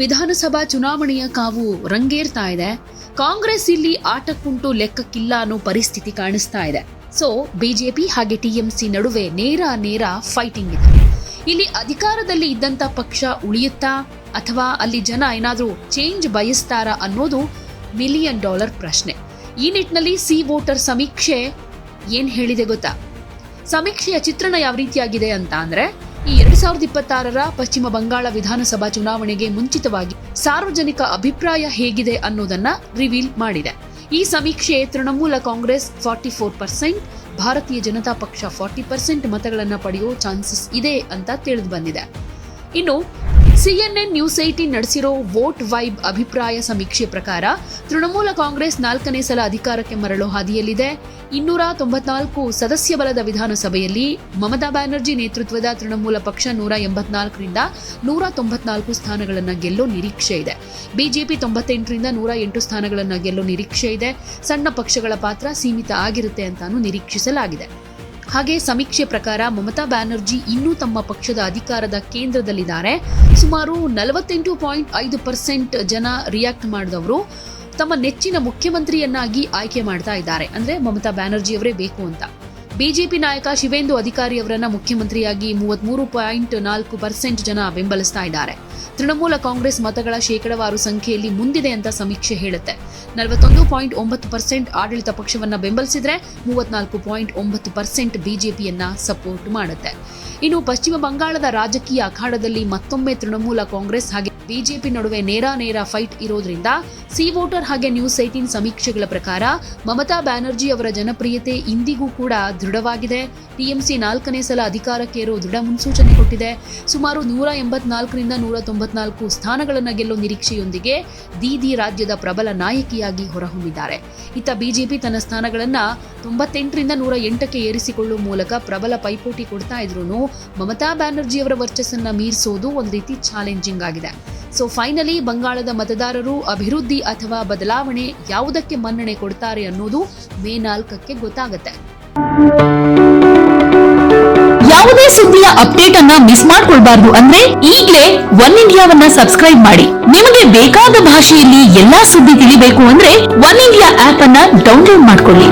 ವಿಧಾನಸಭಾ ಚುನಾವಣೆಯ ಕಾವು ರಂಗೇರ್ತಾ ಇದೆ. ಕಾಂಗ್ರೆಸ್ ಇಲ್ಲಿ ಆಟಕ್ಕುಂಟು ಲೆಕ್ಕಕ್ಕಿಲ್ಲ ಅನ್ನೋ ಪರಿಸ್ಥಿತಿ ಕಾಣಿಸ್ತಾ ಇದೆ. ಸೊ ಬಿಜೆಪಿ ಹಾಗೆ ಟಿಎಂಸಿ ನಡುವೆ ನೇರ ಫೈಟಿಂಗ್ ಇದೆ. ಇಲ್ಲಿ ಅಧಿಕಾರದಲ್ಲಿ ಇದ್ದಂತ ಪಕ್ಷ ಉಳಿಯುತ್ತಾ ಅಥವಾ ಅಲ್ಲಿ ಜನ ಏನಾದ್ರೂ ಚೇಂಜ್ ಬಯಸ್ತಾರಾ ಅನ್ನೋದು $1 ಮಿಲಿಯನ್ ಪ್ರಶ್ನೆ. ಈ ನಿಟ್ಟಿನಲ್ಲಿ ಸಿ ವೋಟರ್ ಸಮೀಕ್ಷೆ ಏನ್ ಹೇಳಿದೆ ಗೊತ್ತಾ? ಸಮೀಕ್ಷೆಯ ಚಿತ್ರಣ ಯಾವ ರೀತಿಯಾಗಿದೆ ಅಂತ ಅಂದ್ರೆ, ಈ 2026ರ ಪಶ್ಚಿಮ ಬಂಗಾಳ ವಿಧಾನಸಭಾ ಚುನಾವಣೆಗೆ ಮುಂಚಿತವಾಗಿ ಸಾರ್ವಜನಿಕ ಅಭಿಪ್ರಾಯ ಹೇಗಿದೆ ಅನ್ನೋದನ್ನ ರಿವೀಲ್ ಮಾಡಿದೆ. ಈ ಸಮೀಕ್ಷೆ ತೃಣಮೂಲ ಕಾಂಗ್ರೆಸ್ 44%, ಭಾರತೀಯ ಜನತಾ ಪಕ್ಷ 40% ಮತಗಳನ್ನ ಪಡೆಯೋ ಚಾನ್ಸಸ್ ಇದೆ ಅಂತ ತಿಳಿದು ಬಂದಿದೆ. ಇನ್ನು CNN ನ್ಯೂಸ್ 18 ನಡೆಸಿರೋ ವೋಟ್ ವೈಬ್ ಅಭಿಪ್ರಾಯ ಸಮೀಕ್ಷೆ ಪ್ರಕಾರ ತೃಣಮೂಲ ಕಾಂಗ್ರೆಸ್ 4ನೇ ಸಲ ಅಧಿಕಾರಕ್ಕೆ ಮರಳೋ ಹಾದಿಯಲ್ಲಿದೆ. 294 ಸದಸ್ಯ ಬಲದ ವಿಧಾನಸಭೆಯಲ್ಲಿ ಮಮತಾ ಬ್ಯಾನರ್ಜಿ ನೇತೃತ್ವದ ತೃಣಮೂಲ ಪಕ್ಷ 184ರಿಂದ 194 ಸ್ಥಾನಗಳನ್ನು ಗೆಲ್ಲೋ ನಿರೀಕ್ಷೆ ಇದೆ. ಬಿಜೆಪಿ 98ರಿಂದ 108 ಸ್ಥಾನಗಳನ್ನು ಗೆಲ್ಲೋ ನಿರೀಕ್ಷೆ ಇದೆ. ಸಣ್ಣ ಪಕ್ಷಗಳ ಪಾತ್ರ ಸೀಮಿತ ಆಗಿರುತ್ತೆ ಅಂತಾನೂ ನಿರೀಕ್ಷಿಸಲಾಗಿದೆ. ಹಾಗೆ ಸಮೀಕ್ಷೆ ಪ್ರಕಾರ ಮಮತಾ ಬ್ಯಾನರ್ಜಿ ಇನ್ನೂ ತಮ್ಮ ಪಕ್ಷದ ಅಧಿಕಾರದ ಕೇಂದ್ರದಲ್ಲಿದ್ದಾರೆ. ಸುಮಾರು 48.5% ಜನ ರಿಯಾಕ್ಟ್ ಮಾಡಿದವರು ತಮ್ಮ ನೆಚ್ಚಿನ ಮುಖ್ಯಮಂತ್ರಿಯನ್ನಾಗಿ ಆಯ್ಕೆ ಮಾಡ್ತಾ ಇದ್ದಾರೆ. ಅಂದ್ರೆ ಮಮತಾ ಬ್ಯಾನರ್ಜಿ ಅವರೇ ಬೇಕು ಅಂತ. ಬಿಜೆಪಿ ನಾಯಕ ಶಿವೇಂದು ಅಧಿಕಾರಿ ಅವರನ್ನ ಮುಖ್ಯಮಂತ್ರಿಯಾಗಿ 33.4% ಜನ ಬೆಂಬಲಿಸ್ತಾ ಇದ್ದಾರೆ. ತೃಣಮೂಲ ಕಾಂಗ್ರೆಸ್ ಮತಗಳ ಶೇಕಡಾವಾರು ಸಂಖ್ಯೆಯಲ್ಲಿ ಮುಂದಿದೆ ಅಂತ ಸಮೀಕ್ಷೆ ಹೇಳುತ್ತೆ. 41.9% ಆಡಳಿತ ಪಕ್ಷವನ್ನ ಬೆಂಬಲಿಸಿದ್ರೆ 34.9% ಬಿಜೆಪಿಯನ್ನ ಸಪೋರ್ಟ್ ಮಾಡುತ್ತೆ. ಇನ್ನು ಪಶ್ಚಿಮ ಬಂಗಾಳದ ರಾಜಕೀಯ ಅಖಾಡದಲ್ಲಿ ಮತ್ತೊಮ್ಮೆ ತೃಣಮೂಲ ಕಾಂಗ್ರೆಸ್ ಹಾಗೆ ಬಿಜೆಪಿ ನಡುವೆ ನೇರ ಫೈಟ್ ಇರೋದ್ರಿಂದ ಸಿ ವೋಟರ್ ಹಾಗೆ ನ್ಯೂಸ್ 18 ಸಮೀಕ್ಷೆಗಳ ಪ್ರಕಾರ ಮಮತಾ ಬ್ಯಾನರ್ಜಿ ಅವರ ಜನಪ್ರಿಯತೆ ಇಂದಿಗೂ ಕೂಡ ದೃಢವಾಗಿದೆ. ಟಿಎಂಸಿ 4ನೇ ಸಲ ಅಧಿಕಾರಕ್ಕೇರೋ ದೃಢ ಮುನ್ಸೂಚನೆ ಕೊಟ್ಟಿದೆ. ಸುಮಾರು 184ರಿಂದ 194 ಸ್ಥಾನಗಳನ್ನು ಗೆಲ್ಲೋ ನಿರೀಕ್ಷೆಯೊಂದಿಗೆ ದೀದಿ ರಾಜ್ಯದ ಪ್ರಬಲ ನಾಯಕಿಯಾಗಿ ಹೊರಹೊಮ್ಮಿದ್ದಾರೆ. ಇತ್ತ ಬಿಜೆಪಿ ತನ್ನ ಸ್ಥಾನಗಳನ್ನ 98ರಿಂದ 108ಕ್ಕೆ ಏರಿಸಿಕೊಳ್ಳುವ ಮೂಲಕ ಪ್ರಬಲ ಪೈಪೋಟಿ ಕೊಡ್ತಾ ಇದ್ರು ಮಮತಾ ಬ್ಯಾನರ್ಜಿ ಅವರ ವರ್ಚಸ್ಸನ್ನ ಮೀರಿಸೋದು ಒಂದು ರೀತಿ ಚಾಲೆಂಜಿಂಗ್ ಆಗಿದೆ. ಸೊ ಫೈನಲಿ ಬಂಗಾಳದ ಮತದಾರರು ಅಭಿವೃದ್ಧಿ ಅಥವಾ ಬದಲಾವಣೆ ಯಾವುದಕ್ಕೆ ಮನ್ನಣೆ ಕೊಡ್ತಾರೆ ಅನ್ನೋದು ಮೇ 4ಕ್ಕೆ ಗೊತ್ತಾಗುತ್ತೆ. ಯಾವುದೇ ಸುದ್ದಿಯ ಅಪ್ಡೇಟ್ ಅನ್ನ ಮಿಸ್ ಮಾಡ್ಕೊಳ್ಬಾರ್ದು ಅಂದ್ರೆ ಈಗಲೇ ಒನ್ ಇಂಡಿಯಾವನ್ನ ಸಬ್ಸ್ಕ್ರೈಬ್ ಮಾಡಿ. ನಿಮಗೆ ಬೇಕಾದ ಭಾಷೆಯಲ್ಲಿ ಎಲ್ಲಾ ಸುದ್ದಿ ತಿಳಿಬೇಕು ಅಂದ್ರೆ ಒನ್ ಇಂಡಿಯಾ ಆಪ್ ಅನ್ನ ಡೌನ್ಲೋಡ್ ಮಾಡ್ಕೊಳ್ಳಿ.